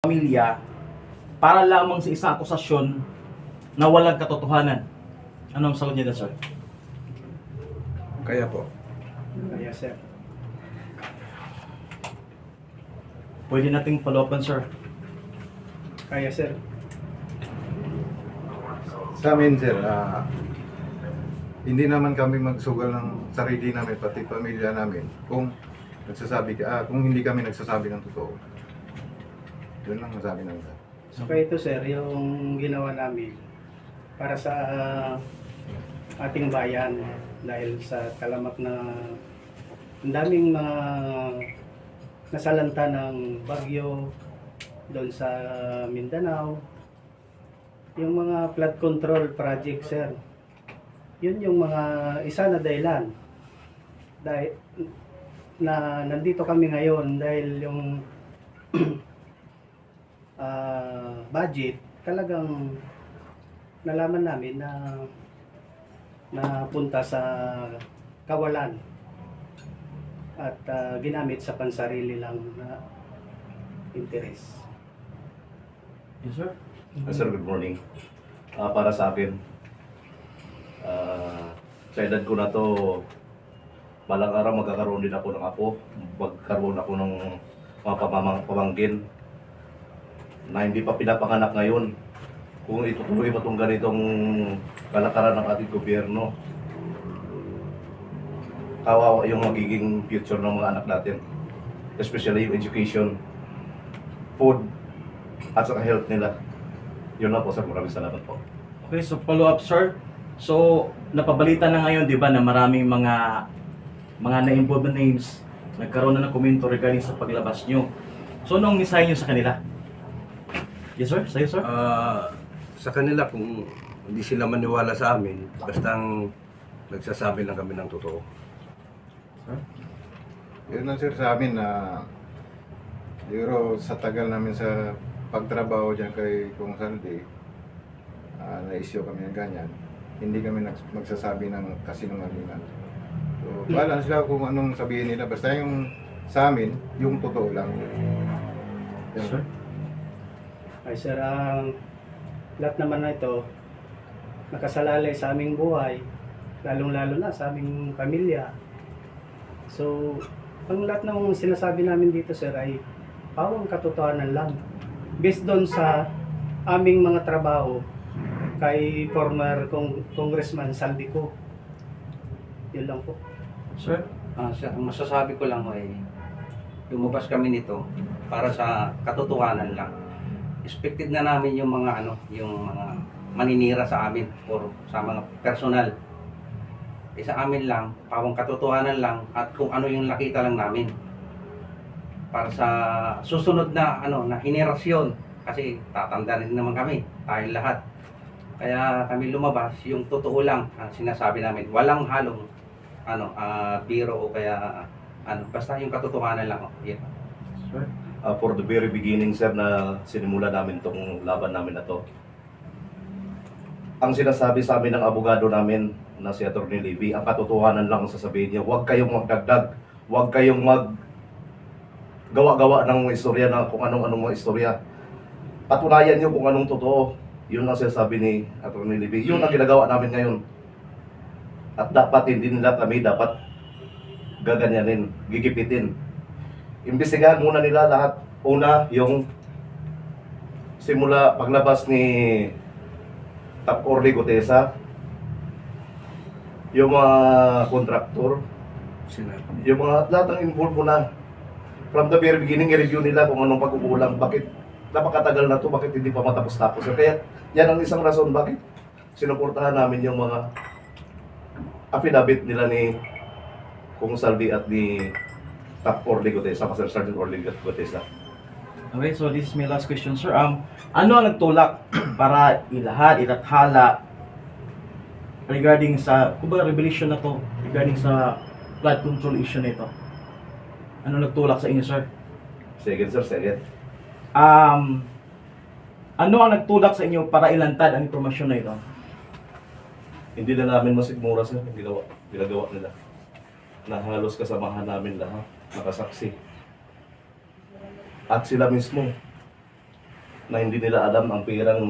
pamilya para lamang sa isang akusasyon na walang katotohanan. Ano ang sagot niya dyan, sir? Kaya po. Kaya sir. Pwede nating follow-upan, sir. Kaya sir. Sa amin, sir, hindi naman kami magsugal ng sarili namin, pati pamilya namin, kung kung hindi kami nagsasabi ng totoo. Yun lang masabi namin, sir. So kaya ito sir, yung ginawa namin para sa ating bayan dahil sa talamak na ang daming mga nasalanta ng bagyo doon sa Mindanao. Yung mga flood control project sir, yun yung mga isa na dahilan dahil na nandito kami ngayon dahil yung budget talagang nalaman namin na punta sa kawalan at ginamit sa pansarili lang na interes. Yes, sir. Sir, good morning. Para sa akin, sa edad ko na to, balang araw magkakaroon din ako ng apo. Magkaroon ako ng mga pamangkin na hindi pa pinapanganak ngayon. Kung itutuloy pa itong ganitong kalakaran ng ating gobyerno, kawawa yung magiging future ng mga anak natin. Especially yung education, food, at saka health nila. Yun na po, sir. Maraming salamat po. Okay, so follow-up, sir. So, napabalita na ngayon, di ba, na maraming mga na-involved na names, nagkaroon na ng komento regarding sa paglabas nyo. So, anong mensahe nyo sa kanila? Yes, sir? Sa'yo, sir? Sa kanila, kung hindi sila maniwala sa amin, bastang nagsasabi lang kami ng totoo. Yun lang, sir, sa amin na siguro sa tagal namin sa pagtrabaho dyan kay Kung Saldi, na-issue kami ng ganyan. Hindi kami magsasabi ng kasinungalingan. So, bahala sila kung anong sabihin nila. Basta yung sa amin, yung totoo lang. Yan. Sir? Ay sir, ang lahat naman na ito nakasalalay sa aming buhay, lalong-lalo na sa aming pamilya. So, ang lahat ng sinasabi namin dito sir ay pawang katotohanan lang. Based doon sa aming mga trabaho kay former Congressman Saldico. Yun lang po. Sir? Ang masasabi ko lang ay lumabas kami nito para sa katotohanan lang. Expected na namin yung mga yung mga maninira sa amin or sa mga personal. Sa amin lang, pawang katotohanan lang at kung ano yung nakita lang namin. Para sa susunod na na henerasyon kasi tatanda rin naman kami, tayo lahat. Kaya kami lumabas yung totoo lang ang sinasabi namin. Walang halong biro o kaya basta yung katotohanan lang. Yeah. Sir? For the very beginning, sir, na sinimula namin tong laban namin na to, ang sinasabi sa amin ng abogado namin na si Atty. Levy, ang katotohanan lang ang sasabihin niya. Huwag kayong magdagdag, huwag kayong gawa-gawa ng istorya na kung anong mga istorya. Patunayan niyo kung anong totoo. Yun ang sinasabi ni Atty. Levy. Yun ang ginagawa namin ngayon. At dapat hindi nila kami dapat gaganyanin, gigipitin. Imbestigahan muna nila lahat. Una, yung simula paglabas ni Tap Orly Gutesa, yung mga kontraktor, yung mga lahat ng involved muna. From the very beginning, i-review nila kung anong pagkukulang, bakit napakatagal na to, bakit hindi pa matapos-tapos. Kaya yan ang isang rason bakit sinuportahan namin yung mga affidavit nila ni Kung Saldi at ni Tap Orly Gutesa, Master Sergeant Orly Gutesa. Okay, so this is my last question, sir. Ano ang nagtulak para ilathala regarding sa, kumbaga, revelation na to, regarding sa flood control issue na ito? Ano nagtulak sa inyo, sir? Second, sir, second. Ano ang nagtulak sa inyo para ilantad ang impormasyon na ito? Hindi na namin masigmura, sir, yung ginagawa nila. Na halos kasamahan namin lahat, nakasaksi. At sila mismo, na hindi nila alam ang perang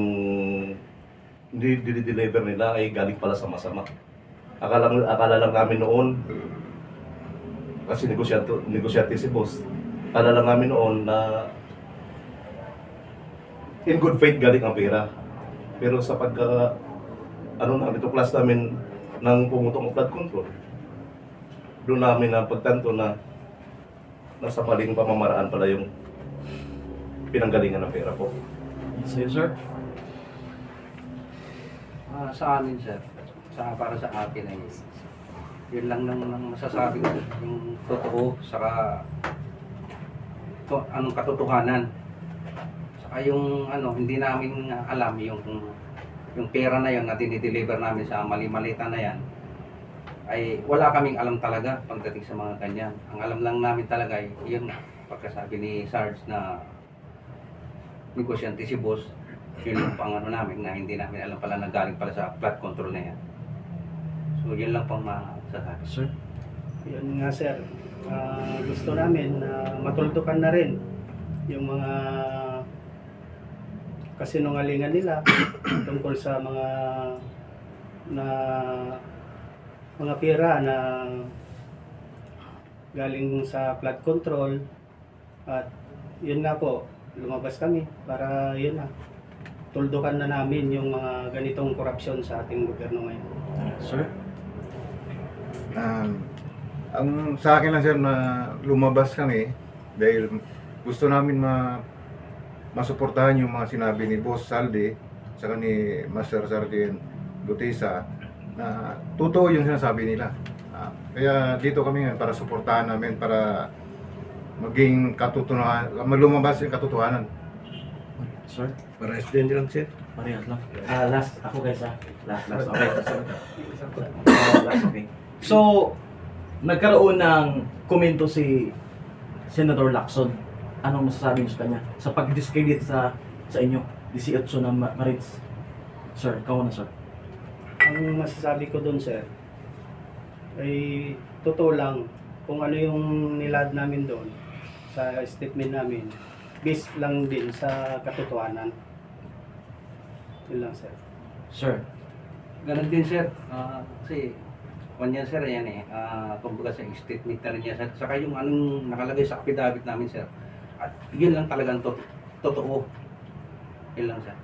deliver nila ay galing pala sa masama. Akala lang namin noon, kasi negosyante si boss, akala lang namin noon na in good faith galing ang pera. Pero sa namin, tuklas namin ng pumutong flood control, doon namin na pagtanto na nasa maling pamamaraan pala yung pinanggalingan ng pera po. Sa'yo, sir? Sa amin, sir, para sa akin ay yun lang nang masasabi ko, yung totoo, saka anong katotohanan. Saka yung hindi namin alam yung pera na yun na dinideliver namin sa mali-malita na yan, ay wala kaming alam talaga pagdating sa mga ganyan. Ang alam lang namin talaga ay yun nga, pagkasabi ni Sarge na negosyante si boss, yun yung namin na hindi namin alam pala na galing pala sa flood control na yan. So yun lang pang masasabi. Sir? Yun nga sir, gusto namin na matuldukan na rin yung mga kasinungalingan nila tungkol sa mga pera na galing sa flood control. At yun nga po, lumabas kami para yun na, tuldukan na namin yung mga ganitong korupsyon sa ating gobyerno ngayon. Sir? Ang sa akin lang sir na lumabas kami dahil gusto namin masuportahan yung mga sinabi ni Boss Saldi saka ni Master Sergeant Gutesa na totoo yung sinasabi nila. Kaya dito kami ngayon para suportahan namin para maging katotohanan, lumabas yung katotohanan. Sir? Para din lang, sir. Parehas lang. Last. Ako guys Last. Okay. Last. Okay. So, nagkaroon ng komento si Senator Lacson. Anong masasabi niyo sa kanya? Sa pag-discredit sa inyo, 18 na Marines. Sir, ikaw na sir. Ang masasabi ko doon sir, ay totoo lang kung ano yung nilad namin doon sa statement namin, based lang din sa katotohanan. Yun lang sir. Sir, Ganun din, sir. Kasi yan sir, yan kumbaga sa statement na rin yan, sir. Saka yung anong nakalagay sa affidavit namin, sir. At yun lang talagang totoo. Yun lang, sir.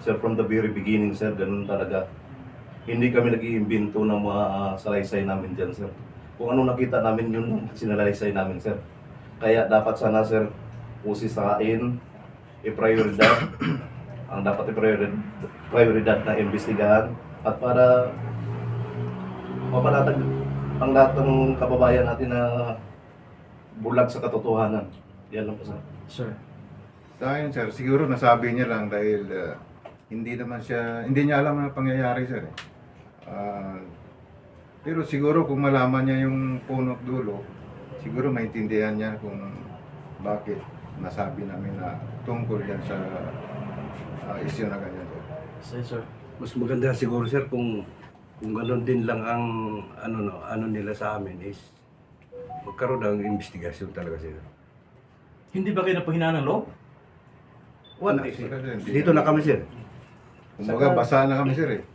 Sir, from the very beginning, sir, ganun talaga. Hindi kami nag-iimbento ng mga salaysay namin dyan, sir. Kung ano nakita namin, yun ang sinalaysay namin, sir. Kaya dapat sana, sir, usisakain, i-prioridad, ang dapat i-prioridad na imbestigahan, at para mapanatag ang lahat ng kababayan natin na bulag sa katotohanan. Yan lang po, sir. sir. Sa akin sir, siguro nasabi niya lang dahil hindi niya alam ang pangyayari sir. Pero siguro kung malaman niya yung punot dulo, siguro maintindihan niya kung bakit nasabi namin na tungkol yan sa issue na ganyan sir. Sir. Mas maganda siguro, sir, kung gano'n din lang ang ano nila sa amin is magkaroon ng investigasyon talaga, sir. Hindi ba kayo napahinaan ng loob? Wala, Sir, sir. hindi. Dito na kami, sir. Kumbaga basa na kami sir eh.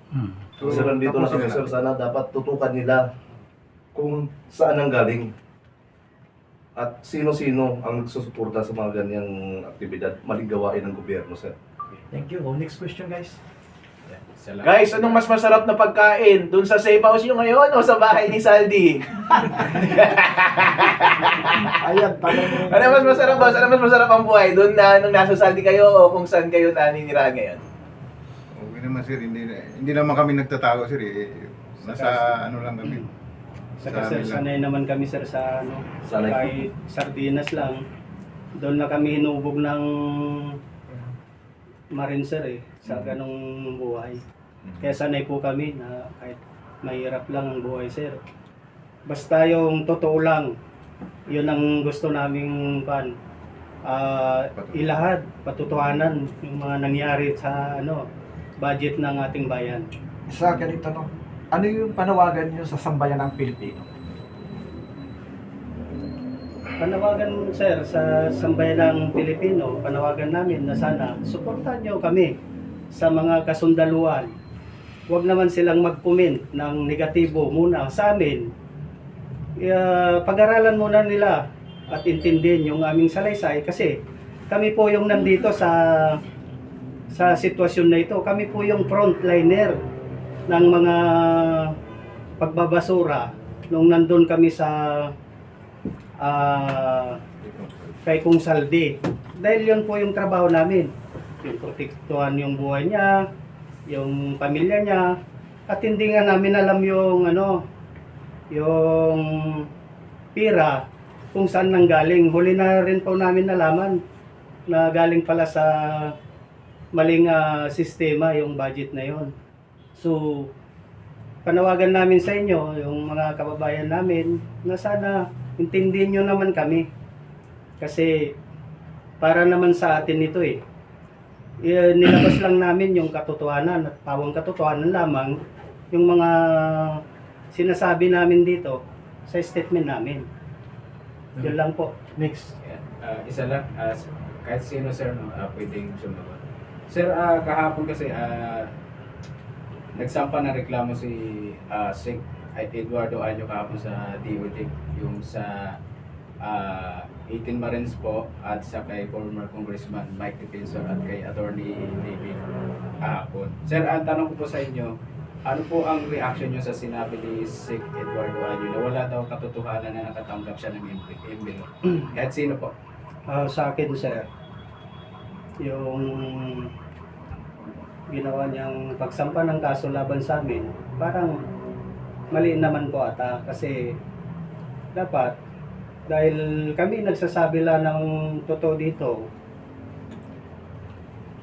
So, Sir, nandito na kami, tapusin sir. Sana dapat tutukan nila kung saan ang galing at sino-sino ang susuporta sa mga ganyang aktibidad, maling gawain ng gobyerno, sir. Thank you. Next question guys. Guys, anong mas masarap na pagkain? Doon sa safe house nyo ngayon o sa bahay ni Saldi? Ayan, talagang Ano mas masarap, boss? Ano mas masarap ang buhay? Doon na nung nasa Saldi kayo o kung saan kayo naninirahan ngayon? Okay naman sir, hindi naman kami nagtatago sir eh. Nasa ano lang kami. Saka Sa sir, amin lang. sanay naman kami sir sa Sanay. kahit sardinas lang. Doon na kami hinubog ng marin sir eh, sa ganong buhay. Kaya sanay po kami na kahit mahirap lang ang buhay sir. Basta yung totoo lang, yun ang gusto naming ilahad, patutuhanan yung mga nangyari sa budget ng ating bayan. Sa ganito, no? Ano yung panawagan nyo sa sambayan ng Pilipino? panawagan sir sa sambayanang Pilipino, panawagan namin na sana suportahan nyo kami sa mga kasundaluan. Huwag naman silang mag-comment ng negatibo muna sa amin. Pag-aralan muna nila at intindihin yung aming salaysay kasi kami po yung nandito sa sitwasyon na ito. Kami po yung frontliner ng mga pagbabasura nung nandun kami sa kay Kung Saldi. Dahil yun po yung trabaho namin. Yung protektuhan yung buhay niya, yung pamilya niya, at hindi nga namin alam yung yung pira kung saan nanggaling. Huli na rin po namin nalaman na galing pala sa maling sistema yung budget na yon. So, panawagan namin sa inyo, yung mga kababayan namin, na sana intindihin nyo naman kami. Kasi para naman sa atin ito eh. Nilabas lang namin yung katotohanan at pawang katotohanan lamang yung mga sinasabi namin dito sa statement namin. Yun lang po. Next. Isa lang, kahit sino sir no, pwedeng sumagot. Sir, kahapon kasi nagsampa ng reklamo si Sec Eduardo Año kahapon sa DOJ yung sa 18 Marines po at sa kay former Congressman Mike Defensor at kay Attorney David kahapon. Sir, ang tanong ko po sa inyo, ano po ang reaction nyo sa sinabi ni Sec Eduardo Año na wala daw katotohanan na nakatanggap siya ng envelope? Kahit sino po? Sa akin sir, yung ginawa niyang pagsampa ng kaso laban sa amin, parang mali naman po ata kasi dapat dahil kami nagsasabi lang ng totoo dito,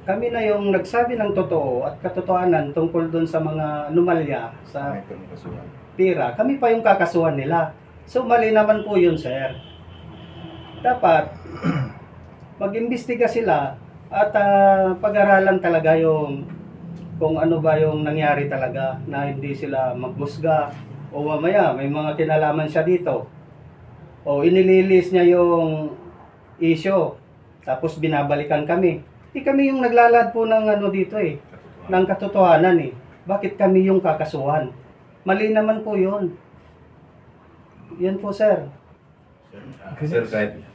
kami na yung nagsabi ng totoo at katotohanan tungkol doon sa mga anomalya sa May kasuhan. pira, kami pa yung kakasuhan nila. So mali naman po yun sir. Dapat mag-imbestiga sila at pag-aralan talaga yung kung ano ba yung nangyari talaga na hindi sila maghusga o mamaya may mga kinalaman siya dito o inililis niya yung issue tapos binabalikan kami. Kami yung naglalad po ng dito ng katotohanan Bakit kami yung kakasuhan? Mali naman po yun. Yan po sir. Sir,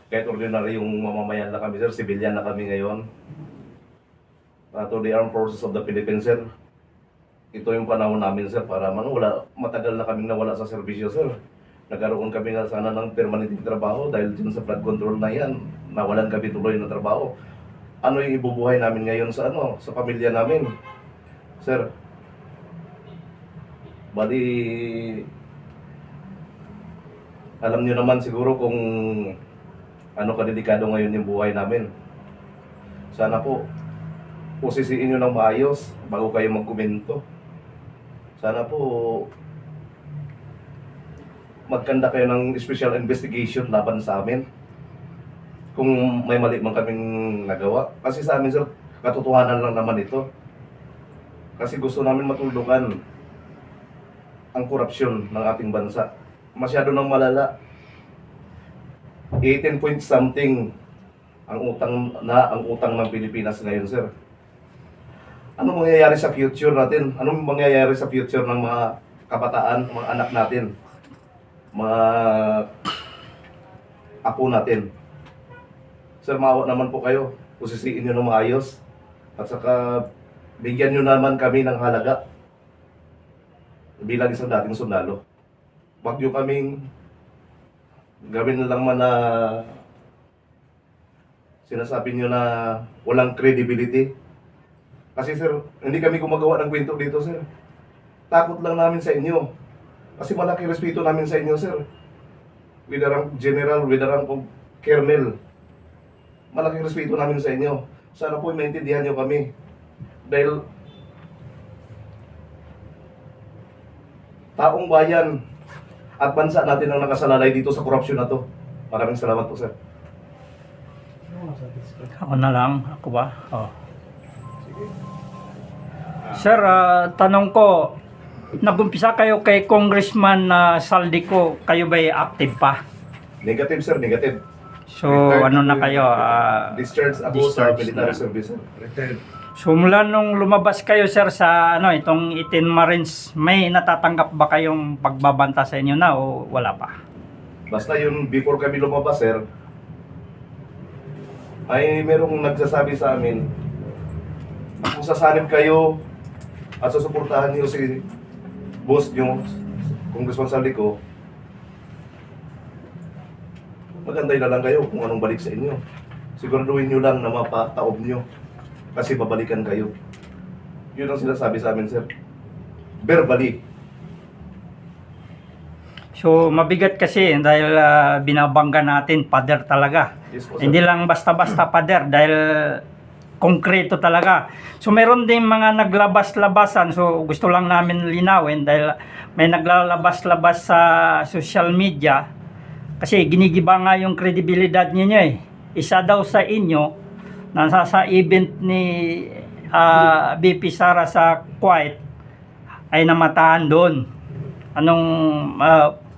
kahit ordinary yung mamamayan na kami, sir, civilian na kami ngayon. To the Armed Forces of the Philippines, sir. Ito yung panahon namin, sir, para matagal na kaming nawala sa serbisyo, sir. Nagkaroon kami nga sana ng permanenteng trabaho dahil dun sa flood control na yan, nawalan kami tuloy ng trabaho. Ano yung ibubuhay namin ngayon sa sa pamilya namin? Sir, bali, alam niyo naman siguro kung ano kadelikado ngayon yung buhay namin. Sana po, pusisiin nyo ng maayos bago kayo magkomento. Sana po, magkanda kayo ng special investigation laban sa amin. Kung may mali man kaming nagawa. Kasi sa amin, sir, katotohanan lang naman ito. Kasi gusto namin matuldukan ang korupsyon ng ating bansa. Masyado nang malala. 18 point something ang utang ng Pilipinas ngayon, sir. Ano mangyayari sa future natin? Anong mangyayari sa future ng mga kabataan, mga anak natin? Mga apo natin? Sir, maawa naman po kayo. Pusisiin nyo ng maayos. At saka, bigyan nyo naman kami ng halaga bilang isang dating sundalo. Huwag nyo kaming gawin lang man na sinasabi nyo na walang credibility. Kasi sir, hindi kami gumagawa ng kwento dito, sir. Takot lang namin sa inyo. Kasi malaki respeto namin sa inyo, sir. With the rank general, with the rank of colonel. Malaking respeto namin sa inyo. Sana po maintindihan nyo kami. Dahil taong bayan at bansa natin ang nakasalalay dito sa korupsyon na to. Maraming salamat po, sir. Ako na lang. Ako ba? Oh. Sir, tanong ko, nagumpisa kayo kay Congressman Saldico, kayo ba'y active pa? Negative, sir, negative. So, ano na kayo? Discharge ako sa Discharge military na. service, sir. Retired. So, mula nung lumabas kayo, sir, sa itong 18 Marines, may natatanggap ba kayong pagbabanta sa inyo na o wala pa? Basta yun, before kami lumabas, sir, ay merong nagsasabi sa amin, kung sasanib kayo at susuportahan niyo si boss niyo, Congressman Saldico, magantay na lang kayo kung anong balik sa inyo. Siguraduhin niyo lang na mapataob niyo kasi babalikan kayo. Yun ang sinasabi sa amin, sir. Verbally. So, mabigat kasi dahil binabangga natin, pader talaga. Yes po, sir. Hindi lang basta-basta pader dahil konkreto talaga. So, meron din mga naglabas-labasan. So, gusto lang namin linawin dahil may naglalabas-labas sa social media kasi ginigiba nga yung kredibilidad ninyo eh. Isa daw sa inyo, nasa sa event ni BP Sara sa Kuwait ay namataan doon. Anong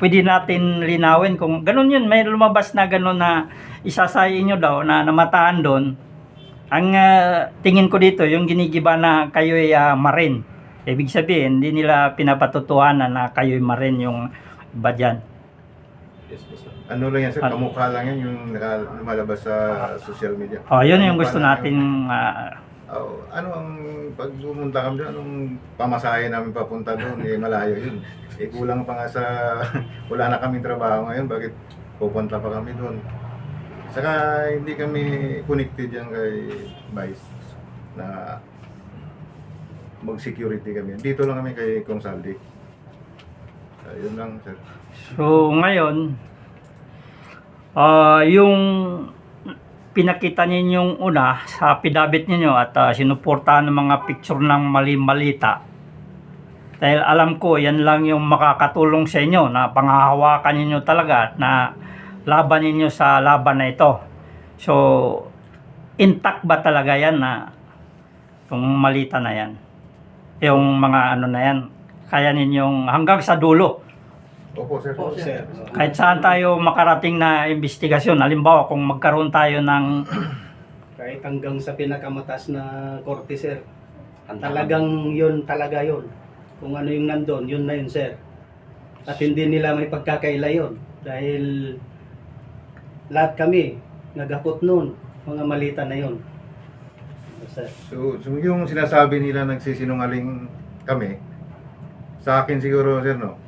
pwede natin linawin kung ganun yun, may lumabas na ganun na isa sa inyo daw na namataan doon. Ang tingin ko dito, yung ginigiba na kayo'y Marine. Ibig sabihin, hindi nila pinapatutuhanan na kayo'y Marine yung iba dyan. Yes po, sir. Ano lang yan sir, kamukha lang yan yung lumalabas sa social media. Yun yung Kamukha gusto lang natin ano ang pag pumunta kami doon, anong pamasahe namin papunta doon, malayo yun. Kulang pa nga sa, wala na kaming trabaho ngayon, bakit pupunta pa kami doon? Saka hindi kami connected yan kay Vice na mag-security kami. Dito lang kami kay Kong Saldi. Yun lang sir. So ngayon, yung pinakita ninyong una sa affidavit ninyo at sinuportahan ng mga picture ng mali-malita. Dahil alam ko, yan lang yung makakatulong sa inyo na panghahawakan ninyo talaga na laban ninyo sa laban na ito. So, intact ba talaga yan na yung malita na yan? Yung mga ano na yan, kaya ninyong hanggang sa dulo. Opo sir. Opo, sir. Kahit saan tayo makarating na investigasyon, halimbawa kung magkaroon tayo ng Kahit hanggang sa pinakamataas na korte, sir. Handa Talagang yun, talaga yun. Kung ano yung nandun, yun na yun, sir. At hindi nila may pagkakaila yun. Dahil lahat kami, nagakot nun, mga malita na yun. Sir. So yung sinasabi nila nagsisinungaling kami, sa akin siguro sir no,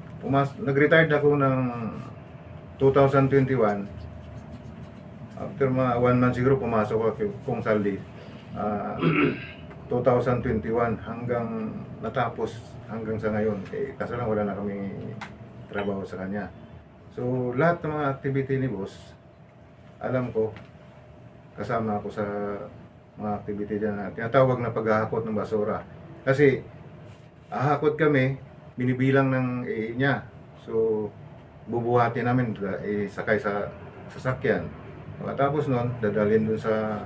nag-retired ako ng 2021. After 1 month siguro pumasok ako kung saldi. 2021 hanggang natapos hanggang sa ngayon. Kaso lang wala na kami trabaho sa kanya. So lahat ng mga activity ni boss, alam ko, kasama ako sa mga activity dyan na tinatawag na paghahakot ng basura. Kasi ahakot kami, binibilang ng niya. So, bubuhatin namin, sakay sa sasakyan. Pagkatapos nun, dadalhin dun sa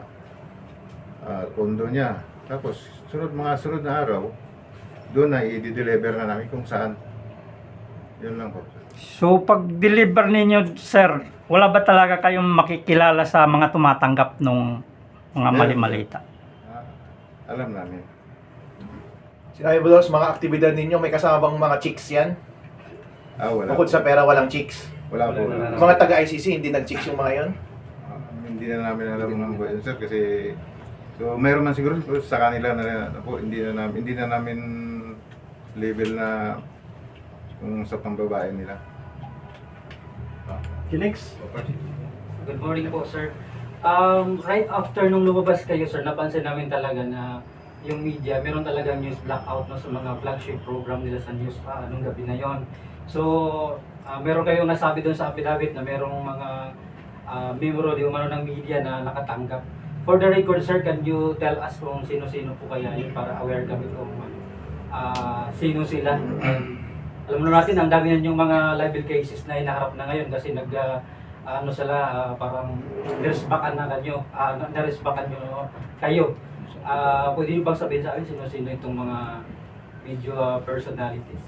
kondo niya. Tapos, sunod na araw, doon na i-deliver na namin kung saan. Yun lang po. So pag-deliver ninyo, sir, wala ba talaga kayong makikilala sa mga tumatanggap ng mga mali-malita? Alam namin. Sinabi mo daw sa mga aktibidad ninyo, may kasama bang mga chicks yan? Wala. Bukod sa pera, walang chicks. Wala po. Wala. Mga taga-ICC, hindi nag-chicks yung mga yon? Hindi na namin alam ng yun, sir, kasi so mayroon man siguro sa kanila na po, hindi na namin label na kung sa pambabae nila. Next. Good morning po, sir. Right after nung lumabas kayo, sir, napansin namin talaga na yung media, meron talagang news blackout no, sa mga flagship program nila sa news nung gabi na yon. So, meron kayong nasabi doon sa affidavit na merong mga member di umano ng media na nakatanggap. For the record, sir, can you tell us kung sino-sino po kaya yun para aware kami kung sino sila? And, alam mo natin, ang dami na yung mga libel cases na hinaharap na ngayon kasi parang naresbakan na kanyo, naresbakan nyo kayo. Pwede nyo bang sabihin sa akin sino-sino itong mga video personalities?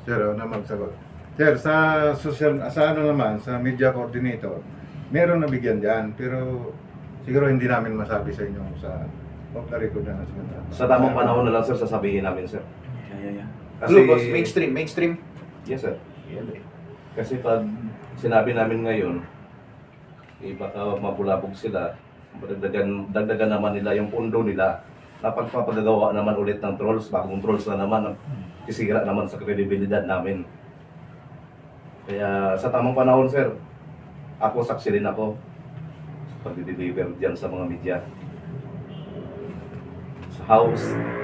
Sir, na magsagot. Sir, sa ano naman, sa media coordinator, meron nabigyan dyan, pero siguro hindi namin masabi sa inyo sa off the record na natin. Sa tamang panahon na lang sir, sasabihin namin sir. Kasi, Blue Boss, mainstream. yes sir. Yan eh. Kasi pag sinabi namin ngayon, baka mabulabog sila, dagdagan naman nila yung pundo nila. Napagpapagagawa naman ulit ng trolls, bagong trolls na naman, kisira naman sa kredibilidad namin. Kaya sa tamang panahon sir, ako saksi rin ako sa pag-deliver dyan sa mga media. Sa house,